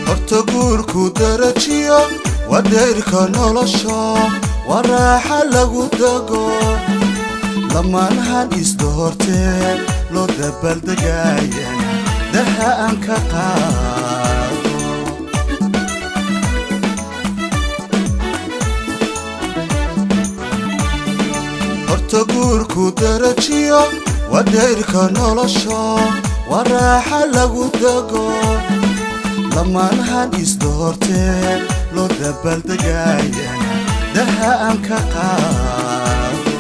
hortagurku darajiyo wadeerka nolosha waraaxa lagu dago lamaanahan isdoortee loo dabaaldegayana daha aan ka qaado hortagurku darajiyo wadeerka nolosha waraaxa lagu dago lamaanahan isdoortee loo dabaaldegayana daha aan ka qaado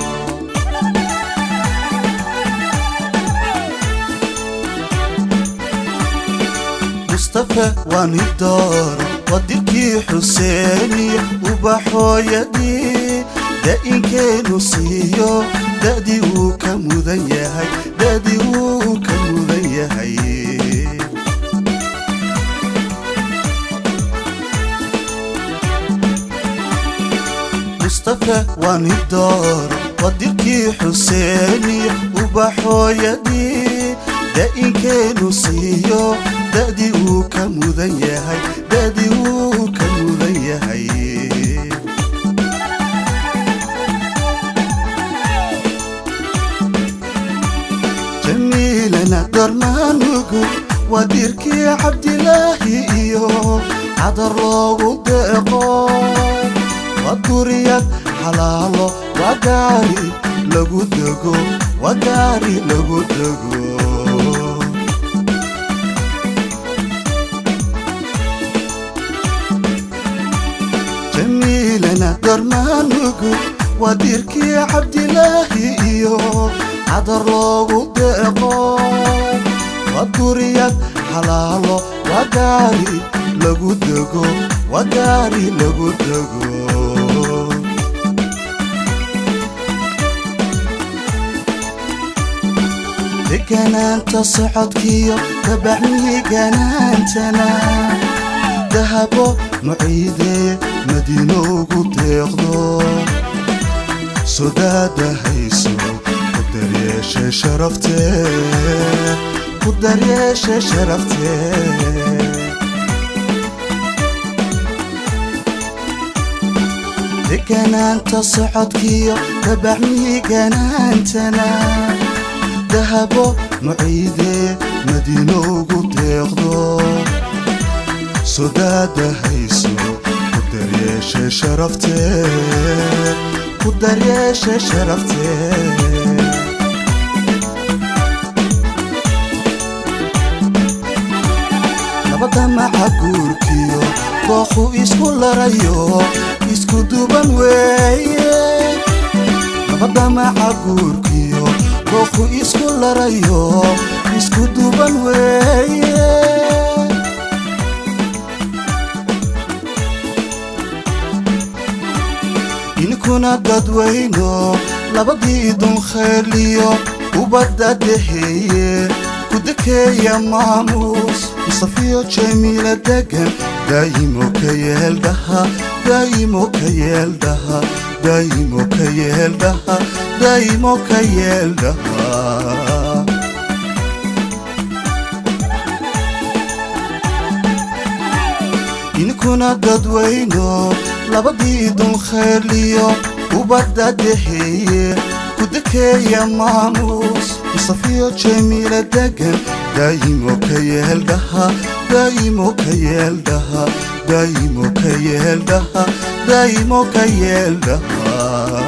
mustafa waani dooro wadirkii xuseeniyo ubaxooyadii da'inkeenu siiyo da'dii wuu ka mudan yahay da'dii wuu ka mudan yahay mustafa waani dooro wadirkii xuseeniyo ubaxooyadii da'inkeenu siiyo da'dii wuu ka mudan yahay da'dii wuu ka mudan yahay jamiilana dormaanugu wadirkii cabdilaahi iyo cadar loogu deeqo waduriyad xalaalo wagaari lagu dego wagaari lagu dego jamiilana dormaanugu wadirkii cabdilaahi iyo cadar loogu deeqo waduriyad xalaalo wagaari lagu dego wagaari lagu dego deganaanta socodkiyo tabaxmiganaantana dahabo muciidee madiino ugu deeqdo sodaadahayso ku daryeeshe sharaftee ku daryeeshe sharaftee deganaanta socodkiyo tabaxmiganaantana dahabo muciidee madiino ugu deeqdo sodaadahayso ku daryeeshe sharaftee ku daryeeshe sharaftee labada maca guurkiyo dooqu isku larayo isku duban weeye labada maca guurkiyo dooqu isku larayo isku duban weeye inkuna dadweyno labadii dun khayrliyo ubadda deheeye ku dekeeya maamuus mustafiyo jamiila degan daa'imo ka yeeldhaha daa'imo ka yeeldhaha daa'imo ka yeeldhaha daa'imo ka yeeldhaha inkuna dadweyno labadii dun khayrliyo ubadda deheeye ku dekeeya maamuus mustafiyo jamiila degan daa'imo ka yeeldhaha daa'imo ka yeeldhaha daa'imo ka yeeldhaha daa'imo ka yeeldhaha